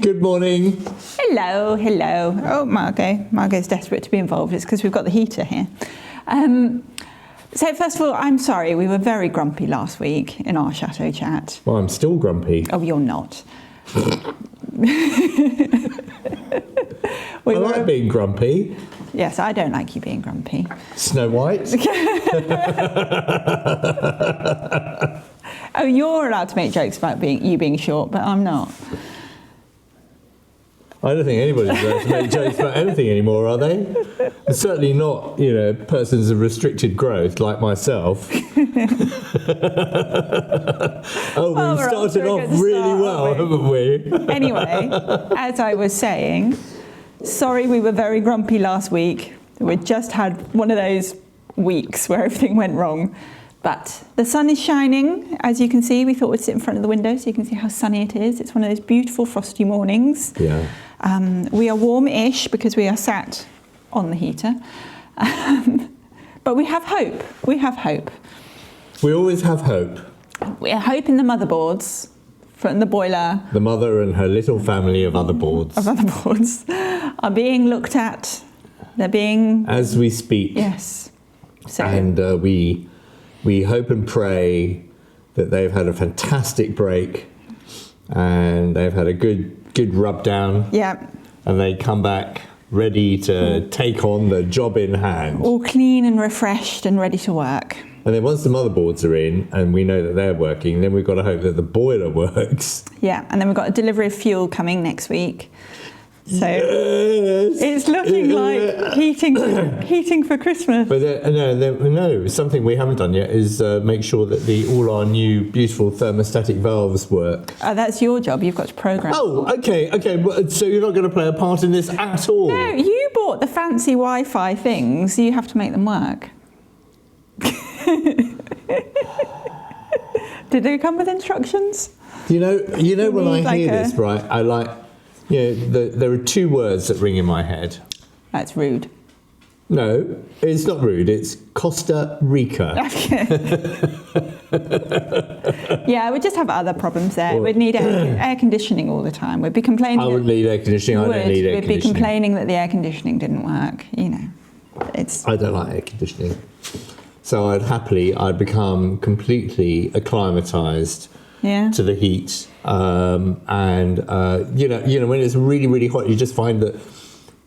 Good morning. Hello. Oh, Margot's desperate to be involved. It's because we've got the heater here. So first of all, I'm sorry, we were very grumpy last week in our Chateau Chat. Well, I'm still grumpy. Oh, you're not. I like being grumpy. Yes, I don't like you being grumpy. Snow White. Oh, you're allowed to make jokes about you being short, but I'm not. I don't think anybody's allowed to make jokes about anything anymore, are they? And certainly not, persons of restricted growth like myself. We started off really well, haven't we? Anyway, as I was saying, sorry we were very grumpy last week. We just had one of those weeks where everything went wrong. But the sun is shining, as you can see. We thought we'd sit in front of the window so you can see how sunny it is. It's one of those beautiful frosty mornings. Yeah. We are warm-ish because we are sat on the heater. But we have hope. We have hope. We always have hope. We are hoping the motherboards from the boiler. The mother and her little family of other boards. Are being looked at. They're being... As we speak. Yes. So, and we hope and pray that they've had a fantastic break and they've had a good rub down. Yeah. And they come back ready to take on the job in hand. All clean and refreshed and ready to work. And then once the motherboards are in and we know that they're working, then we've got to hope that the boiler works. Yeah, and then we've got a delivery of fuel coming next week. So yes. It's looking like heating for Christmas. But no, something we haven't done yet is make sure that all our new beautiful thermostatic valves work. That's your job. You've got to program. Oh, okay. So you're not going to play a part in this at all? No, you bought the fancy Wi-Fi things. You have to make them work. Did they come with instructions? You know when I hear this, right? I like. There are two words that ring in my head. That's rude. No, it's not rude. It's Costa Rica. Yeah, we'd just have other problems there. We'd need air conditioning all the time. We'd be complaining. I would need air conditioning. I don't need air conditioning. We'd be complaining that the air conditioning didn't work. I don't like air conditioning. So I'd become completely acclimatized to the heat. When it's really, really hot, you just find that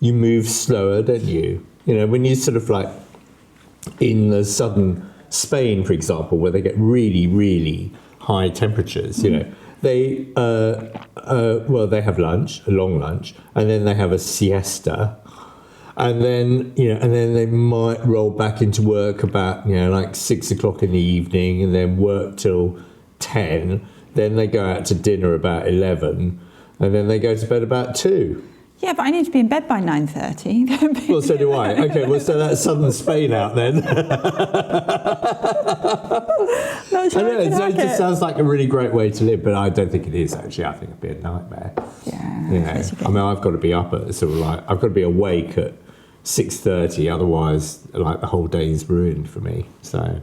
you move slower, don't you? When you sort of like in the southern Spain, for example, where they get really, really high temperatures, they have lunch, a long lunch, and then they have a siesta. And then, they might roll back into work about, like 6 o'clock in the evening and then work till 10. Then they go out to dinner about 11 and then they go to bed about 2. Yeah, but I need to be in bed by 9:30. Well, so do I. Okay, well, so that's southern Spain out then. Not sure I know, it just sounds like a really great way to live, but I don't think it is, actually. I think it'd be a nightmare. Yeah. I've got to be up at I've got to be awake at 6:30, otherwise, like, the whole day's ruined for me. So,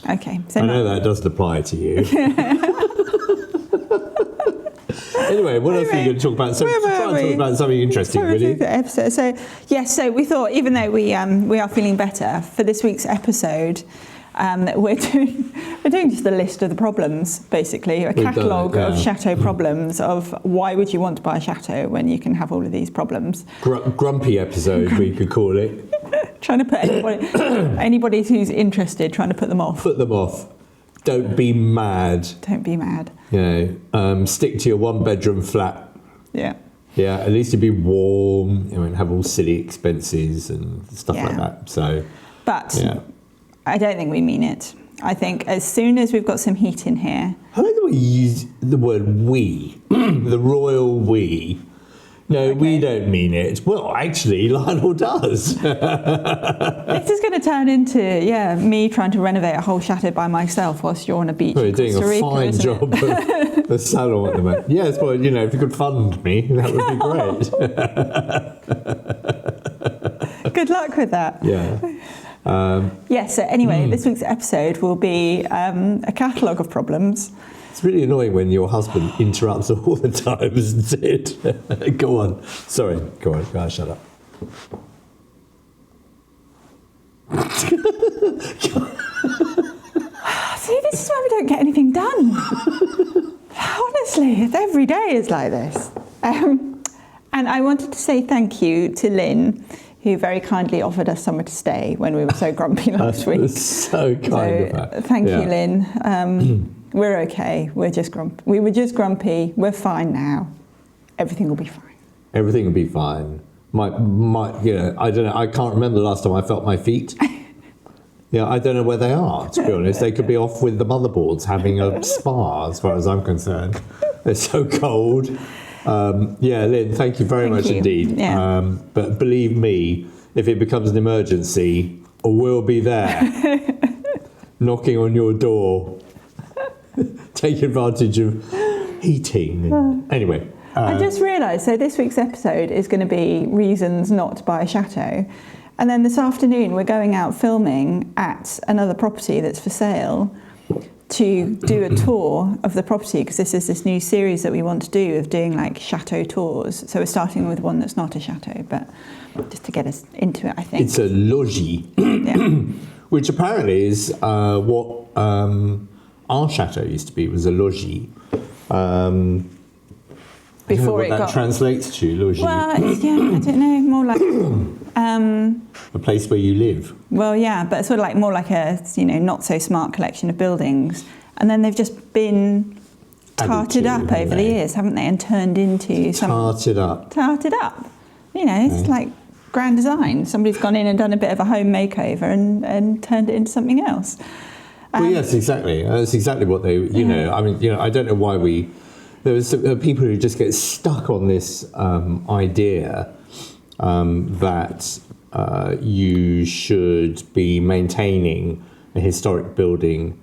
Okay. So I know that doesn't apply to you. Anyway, what else are you going to talk about? So, try and talk about something interesting, really. So we thought, even though we are feeling better, for this week's episode, we're doing just a list of the problems, basically, a catalogue of chateau problems of why would you want to buy a chateau when you can have all of these problems. Grumpy episode, we could call it. Trying to put anybody who's interested, trying to put them off. Put them off. Don't be mad. Don't be mad. Stick to your one-bedroom flat. Yeah. Yeah, at least you'd be warm, and have all silly expenses and stuff like that. So, but I don't think we mean it. I think as soon as we've got some heat in here. I like the way you use the word we, the royal we. No, we don't mean it. Well, actually, Lionel does. This is going to turn into, me trying to renovate a whole chateau by myself whilst you're on a beach in Costa Rica. You're doing a fine job of the salon at the moment. Yes, well, if you could fund me, that would be great. Good luck with that. Yeah. So anyway, this week's episode will be a catalogue of problems It's really annoying when your husband interrupts all the time, isn't it? Go on. Sorry. Go on. Guys, shut up. See, this is why we don't get anything done. Honestly, every day is like this. And I wanted to say thank you to Lynn, who very kindly offered us somewhere to stay when we were so grumpy last week. So kind of her. Thank you, Lynn. We're okay. We're just grumpy. We were just grumpy. We're fine now. Everything will be fine. Everything will be fine. My, I don't know. I can't remember the last time I felt my feet. Yeah, I don't know where they are, to be honest. They could be off with the motherboards having a spa, as far as I'm concerned. They're so cold. Lynn, thank you very much indeed. Yeah. But believe me, if it becomes an emergency, we'll be there, knocking on your door. Take advantage of heating. Anyway. I just realised, so this week's episode is going to be reasons not to buy a chateau. And then this afternoon we're going out filming at another property that's for sale to do a tour of the property, because this is this new series that we want to do of doing like chateau tours. So we're starting with one that's not a chateau, but just to get us into it, I think. It's a logis, which apparently is what our chateau used to be, was a logis. Before it got translates to logis. Well, I don't know, more like a place where you live. Well, yeah, but sort of like more like a not so smart collection of buildings, and then they've just been tarted up over the years, haven't they, and turned into tarted up. It's like grand design. Somebody's gone in and done a bit of a home makeover and turned it into something else. Well, yes, exactly. That's exactly what they. I don't know why there was people who just get stuck on this idea that you should be maintaining a historic building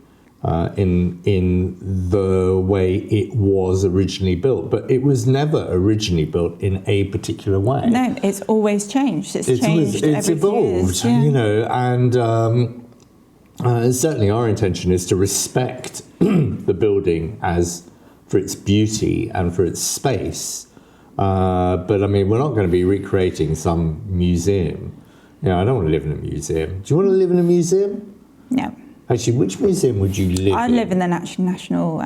in the way it was originally built, but it was never originally built in a particular way. No, it's always changed. It's changed. It's evolved. And certainly our intention is to respect the building for its beauty and for its space. But I mean, we're not going to be recreating some museum. I don't want to live in a museum. Do you want to live in a museum? No. Actually, which museum would you live in? I'd live in the National,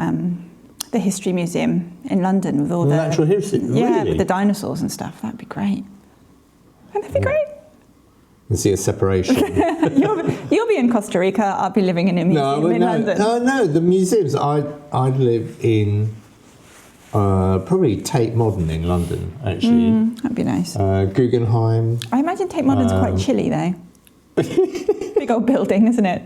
the History Museum in London with all the natural history. Yeah, really? with the dinosaurs and stuff. That'd be great. Wouldn't that be great? And see a separation. You'll be in Costa Rica. I'll be living in a museum in London. No. The museums. I'd live in probably Tate Modern in London. Actually, that'd be nice. Guggenheim. I imagine Tate Modern's quite chilly though. Big old building, isn't it?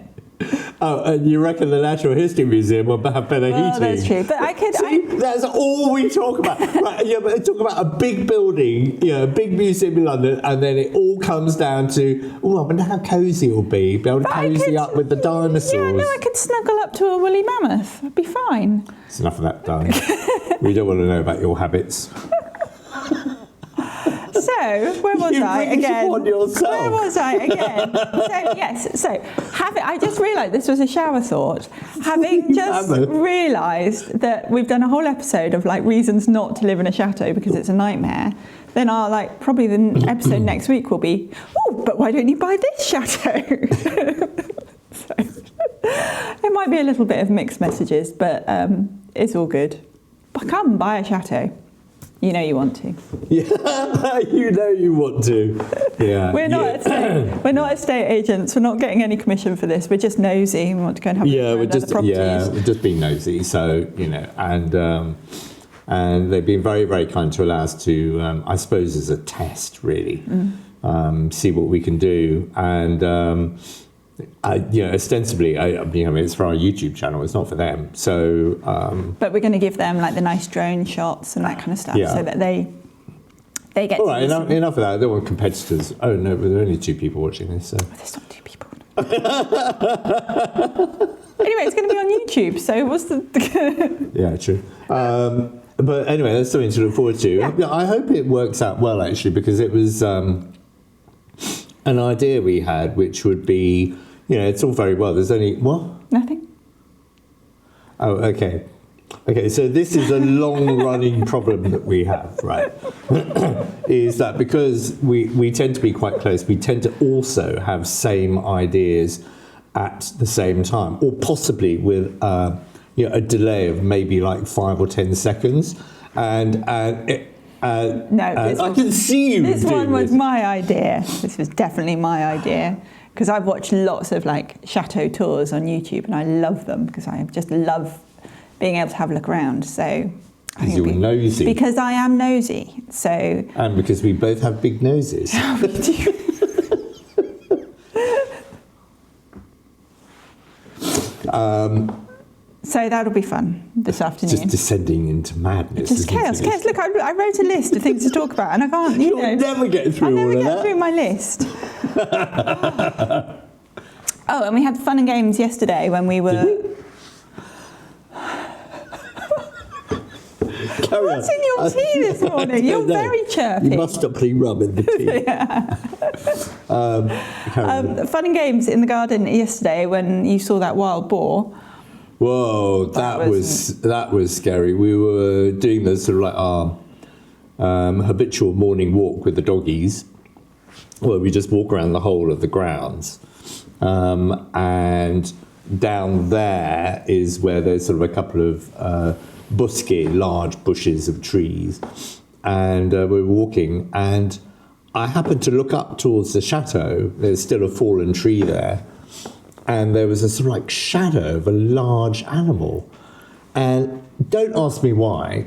Oh, and you reckon the Natural History Museum will have better heating? That's true. But I could. That's all we talk about. Right, but talk about a big building, a big museum in London, and then it all comes down to, I wonder how cosy it'll be able to cozy up with the dinosaurs. Yeah, no, I could snuggle up to a woolly mammoth. I'd be fine. It's enough of that, darling. We don't want to know about your habits. So, where was I again? Where was I again? I just realised this was a shower thought. Having just realised that we've done a whole episode of like reasons not to live in a chateau because it's a nightmare, then probably the episode next week will be, but why don't you buy this chateau? So, it might be a little bit of mixed messages, but it's all good. But come buy a chateau. You know you want to. Yeah, you want to. Yeah. We're not estate agents. We're not getting any commission for this. We're just nosy. We want to go and have a look around other properties. We're just being nosy. So and they've been very, very kind to allow us to, I suppose, as a test, really, see what we can do. And ostensibly, it's for our YouTube channel. It's not for them. So, but we're going to give them like the nice drone shots and that kind of stuff, so that they get. All right, enough of that. I don't want competitors. Oh no, but there are only 2 people watching this. So. There's not 2 people. Anyway, it's going to be on YouTube. So what's the? Yeah, true. But anyway, that's something to look forward to. Yeah. I hope it works out well, actually, because it was an idea we had, which would be. It's all very well. There's only... What? Nothing. Oh, okay. Okay, so this is a long-running problem that we have, right? Is that because we tend to be quite close, we tend to also have same ideas at the same time, or possibly with a delay of maybe like 5 or 10 seconds. And I can see you. This one was my idea. This was definitely my idea. Because I've watched lots of like chateau tours on YouTube, and I love them because I just love being able to have a look around. So because you're nosy. Because I am nosy. So and because we both have big noses. So that'll be fun this afternoon. Just descending into madness. Just chaos. Look, I wrote a list of things to talk about, and I can't. You'll never get through all of that. I never get through my list. Oh, and we had fun and games yesterday when we were. What's in your tea this morning? You're very chirpy. You must stop putting rum in the tea. Fun and games in the garden yesterday when you saw that wild boar. Whoa, that was scary. We were doing the sort of like our habitual morning walk with the doggies, where we just walk around the whole of the grounds. And down there is where there's sort of a couple of bosquets, large bushes of trees. And we were walking, and I happened to look up towards the chateau. There's still a fallen tree there. And there was a sort of like shadow of a large animal. And don't ask me why,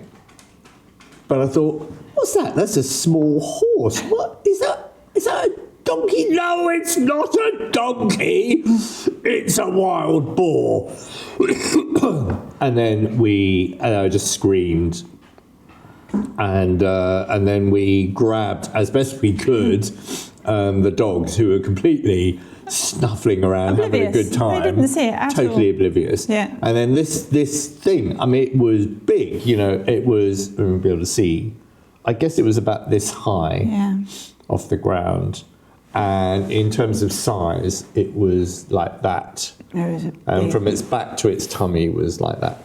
but I thought, what's that? That's a small horse. What is that? Is that a donkey? No, it's not a donkey. It's a wild boar. And then I just screamed. And then we grabbed, as best we could, the dogs, who were completely snuffling around, having a good time. They didn't see it at all. Totally oblivious. Yeah. And then this thing, I mean, it was big, it was, I won't be able to see, I guess it was about this high off the ground. And in terms of size, it was like that. And from its back to its tummy was like that.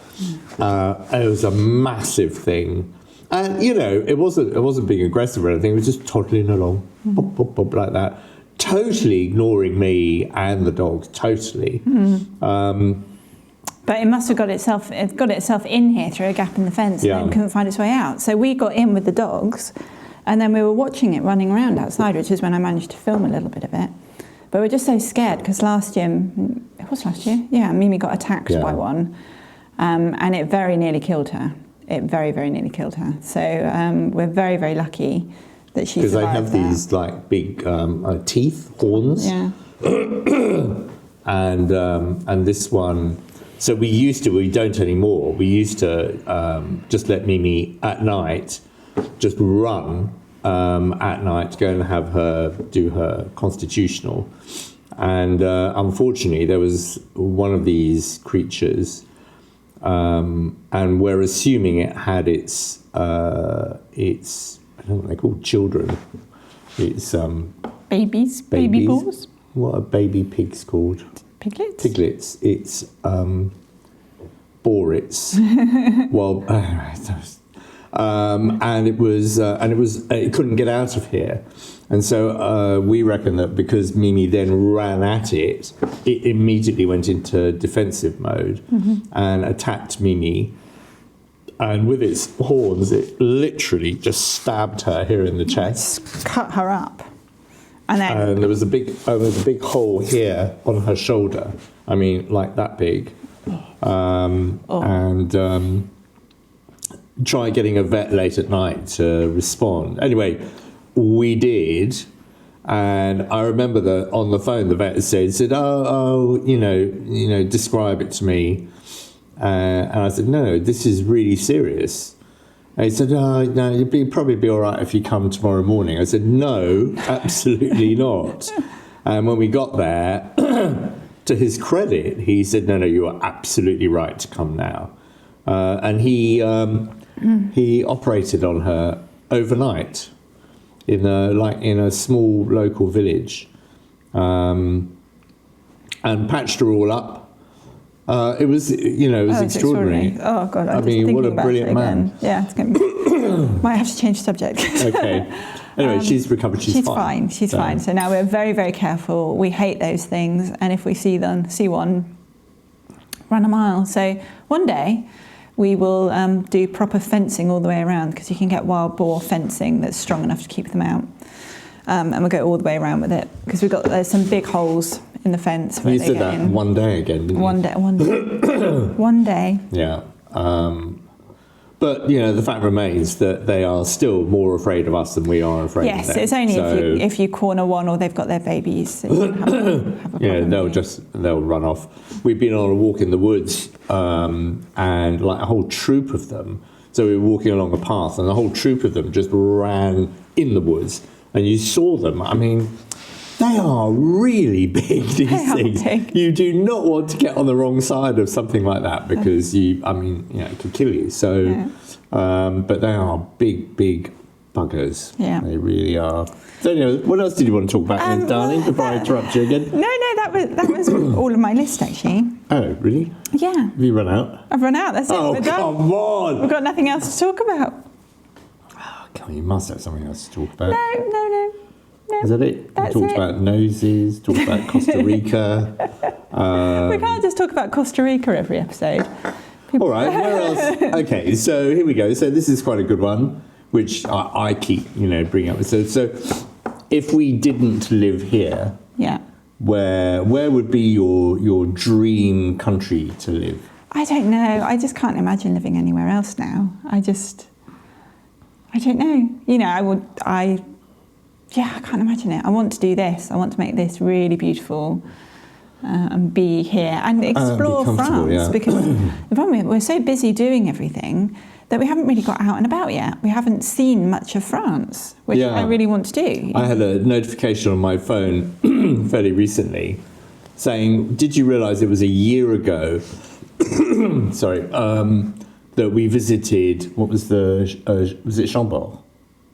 It was a massive thing. And, it wasn't being aggressive or anything. It was just toddling along, pop, pop, pop, like that. Totally ignoring me and the dogs, totally. But it must have got itself in here through a gap in the fence and then couldn't find its way out. So we got in with the dogs, and then we were watching it running around outside, which is when I managed to film a little bit of it. But we're just so scared because last year? Yeah, Mimi got attacked by one, and it very nearly killed her. It very, very nearly killed her. So we're very, very lucky that she survived. Because they have these like big teeth, horns. Yeah. And this one, so we don't anymore. We used to just let Mimi at night just run at night to go and have her do her constitutional. And unfortunately, there was one of these creatures, and we're assuming it had its I don't know what they're called, children. It's babies, baby boars. What are baby pigs called? Piglets. Piglets. It's borets. Well, and it was it couldn't get out of here, and so we reckon that because Mimi then ran at it, it immediately went into defensive mode and attacked Mimi. And with its horns, it literally just stabbed her here in the chest, cut her up, and there was a big hole here on her shoulder. I mean, like that big. And try getting a vet late at night to respond. Anyway, we did, and I remember that on the phone the vet said, describe it to me. And I said, no, this is really serious. And he said, no, you'd probably be all right if you come tomorrow morning. I said, no, absolutely not. And when we got there, to his credit, he said, no, you are absolutely right to come now. And he operated on her overnight in a small local village, and patched her all up. It was, it was extraordinary. Oh God, I mean, what a brilliant man. Yeah, it's going to be. Might have to change the subject. Okay. Anyway, she's recovered. She's fine. She's fine. So now we're very, very careful. We hate those things, and if we see one, run a mile. So one day we will do proper fencing all the way around, because you can get wild boar fencing that's strong enough to keep them out. And we'll go all the way around with it, because there's some big holes in the fence. You said that in. One day again, didn't you? One day. One day. Yeah. But, the fact remains that they are still more afraid of us than we are afraid of them. Yes, it's only if you corner one or they've got their babies that you have a problem. They'll run off. We've been on a walk in the woods, and like a whole troop of them. So we were walking along a path, and a whole troop of them just ran in the woods. And you saw them. I mean, they are really big, these things. Big. You do not want to get on the wrong side of something like that, because it could kill you. So, but they are big, big buggers. Yeah. They really are. So, what else did you want to talk about, darling, before I interrupt you again? No, that was all of my list, actually. Oh, really? Yeah. Have you run out? I've run out, that's it. Oh, We're done. come on. We've got nothing else to talk about. Oh, come on, you must have something else to talk about. No. Is that it? That's we talked about noses, talked about Costa Rica. We can't just talk about Costa Rica every episode. All right, where else? Okay, so here we go. So this is quite a good one, which I keep, bringing up. So if we didn't live here, where would be your dream country to live? I don't know. I just can't imagine living anywhere else now. I don't know. I can't imagine it. I want to do this. I want to make this really beautiful and be here and explore France, because the problem is we're so busy doing everything that we haven't really got out and about yet. We haven't seen much of France, which I really want to do. I had a notification on my phone fairly recently saying, did you realise it was a year ago, that we visited, what was was it Chambord?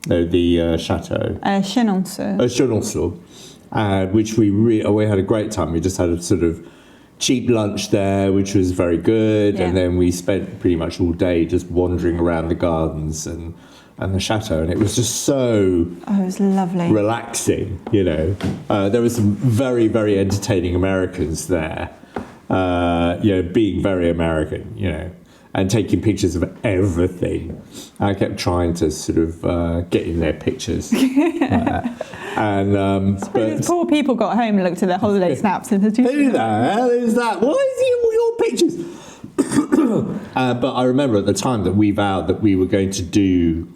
No, the chateau. Chenonceau. Chenonceau, which we had a great time. We just had a sort of cheap lunch there, which was very good, and then we spent pretty much all day just wandering around the gardens and the chateau, and it was just so it was lovely, relaxing. There were some very, very entertaining Americans there, being very American, and taking pictures of everything. I kept trying to sort of get in their pictures. But poor people got home and looked at their holiday snaps and said, who the hell is that? Why is he in all your pictures? But I remember at the time that we vowed that we were going to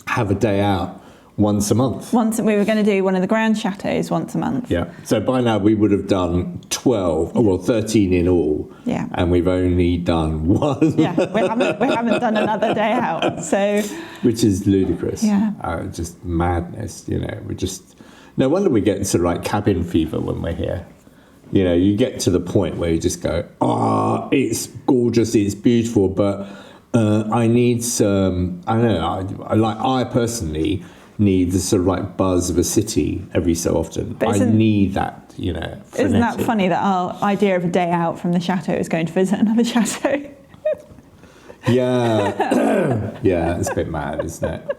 have a day out once a month. We were going to do one of the grand chateaux once a month. Yeah. So by now we would have done 13 in all. Yeah. And we've only done one. Yeah. We haven't done another day out. So. Which is ludicrous. Yeah. Just madness. No wonder we get sort of like cabin fever when we're here. You get to the point where you just go, it's gorgeous, it's beautiful, but I need some. I don't know. I personally need the sort of like buzz of a city every so often. I need that, frenetic. Isn't that funny that our idea of a day out from the chateau is going to visit another chateau? Yeah. Yeah, it's a bit mad, isn't it?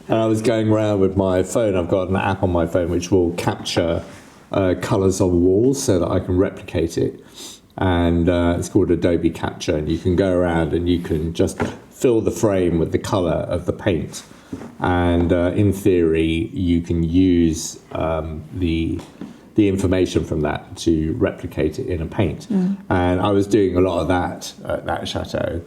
And I was going around with my phone. I've got an app on my phone which will capture colours on walls so that I can replicate it. And it's called Adobe Capture, and you can go around and you can just fill the frame with the colour of the paint. And in theory, you can use the information from that to replicate it in a paint. And I was doing a lot of that at that chateau.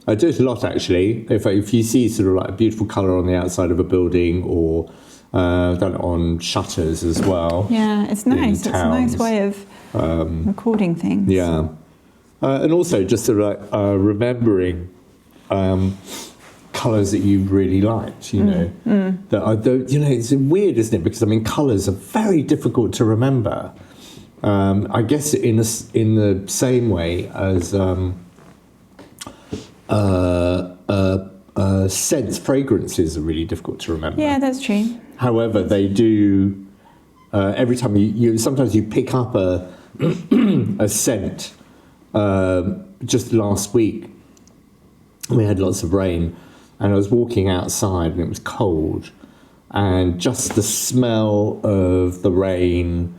I do it a lot, actually. If you see sort of like a beautiful colour on the outside of a building, or I've done it on shutters as well. Yeah, it's nice. It's a nice way of recording things. Yeah. And also just sort of like remembering colours that you really liked, that I don't, it's weird, isn't it? Because colours are very difficult to remember. I guess in the same way as scents, fragrances are really difficult to remember. Yeah, that's true. However, they do. Every time sometimes you pick up a scent. just last week, we had lots of rain, and I was walking outside and it was cold, and just the smell of the rain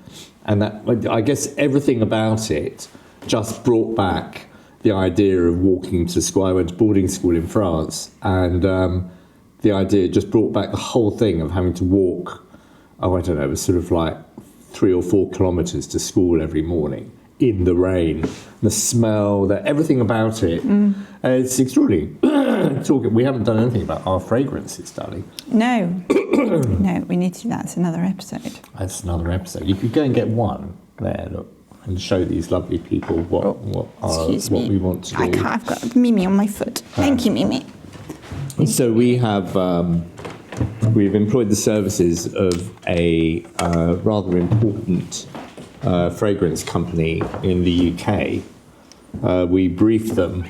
and that, I guess everything about it just brought back the idea of walking to school. I went to boarding school in France, and the idea just brought back the whole thing of having to walk, I don't know, it was sort of like 3 or 4 kilometres to school every morning in the rain. The smell, everything about it. It's extraordinary. We haven't done anything about our fragrances, darling. No. No, we need to do that. It's another episode. That's another episode. You could go and get one there, look, and show these lovely people what we want to do. I've got Mimi on my foot. Thank you, Mimi. So we have we've employed the services of a rather important fragrance company in the UK. We briefed them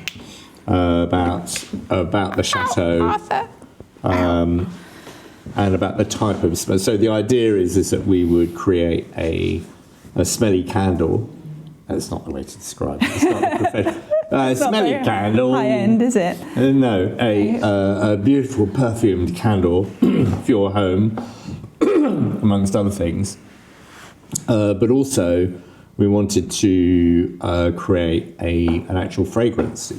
about the chateau and about the type of smell. So the idea is that we would create a smelly candle. That's not the way to describe it. It's not a professional. Smelly candle. High end, is it? No, a beautiful perfumed candle for your home, amongst other things. But also, we wanted to create an actual fragrance.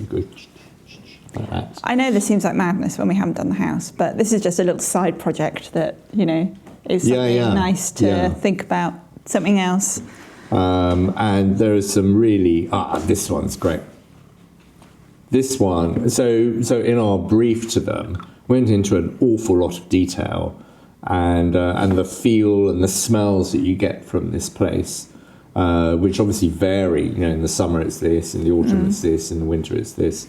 Like that. I know this seems like madness when we haven't done the house, but this is just a little side project that, is something nice to think about, something else. And there are some really... this one's great. This one, so in our brief to them, went into an awful lot of detail, and the feel and the smells that you get from this place, which obviously vary. In the summer it's this, in the autumn it's this, in the winter it's this,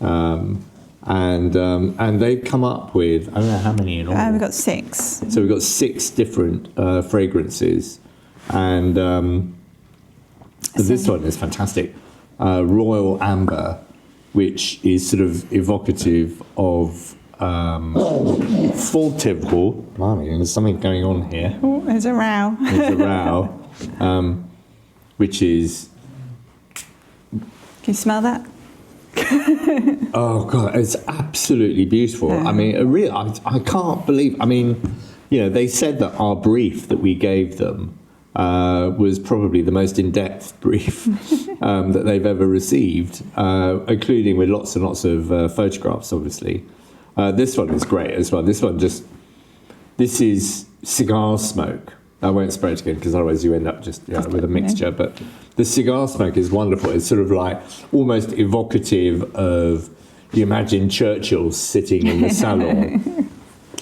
and they've come up with, I don't know how many in all. We've got 6. So we've got 6 different fragrances, and this one is fantastic, Royal Amber, which is sort of evocative of Faultival. Blimey, there's something going on here. Oh, there's a row. There's a row, which is... Can you smell that? Oh, God, it's absolutely beautiful. I mean, I can't believe... I mean, they said that our brief that we gave them was probably the most in-depth brief that they've ever received, including with lots and lots of photographs, obviously. This one is great as well. This is cigar smoke. I won't spray it again because otherwise you end up just with a mixture. But the cigar smoke is wonderful. It's sort of like almost evocative of, you imagine Churchill sitting in the salon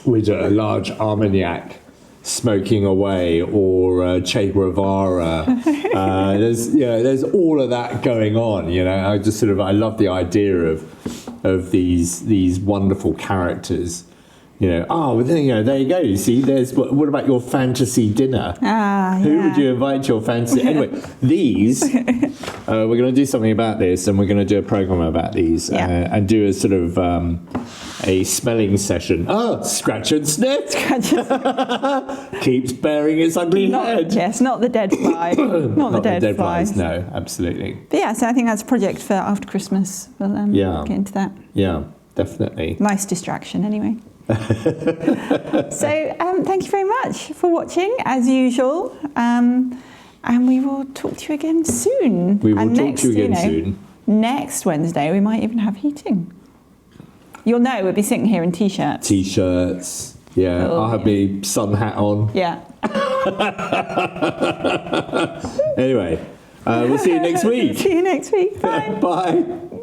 with a large Armagnac smoking away, or Che Guevara. There's all of that going on. I just I love the idea of these wonderful characters. There you go. You see, what about your fantasy dinner? Who would you invite to your fantasy? Anyway, these we're going to do something about this, and we're going to do a program about these, and do a sort of a smelling session. Scratch and sniff. Keeps bearing its ugly head. Yes, not the dead fly. not the dead flies. No, absolutely. But so I think that's a project for after Christmas. We'll get into that. Yeah, definitely. Nice distraction, anyway. So thank you very much for watching, as usual. And we will talk to you again soon. We will talk to you again soon. Next Wednesday, we might even have heating. You'll know we'll be sitting here in T-shirts. T-shirts, yeah. I'll have my sun hat on. Yeah. Anyway, we'll see you next week. See you next week. Bye. Bye.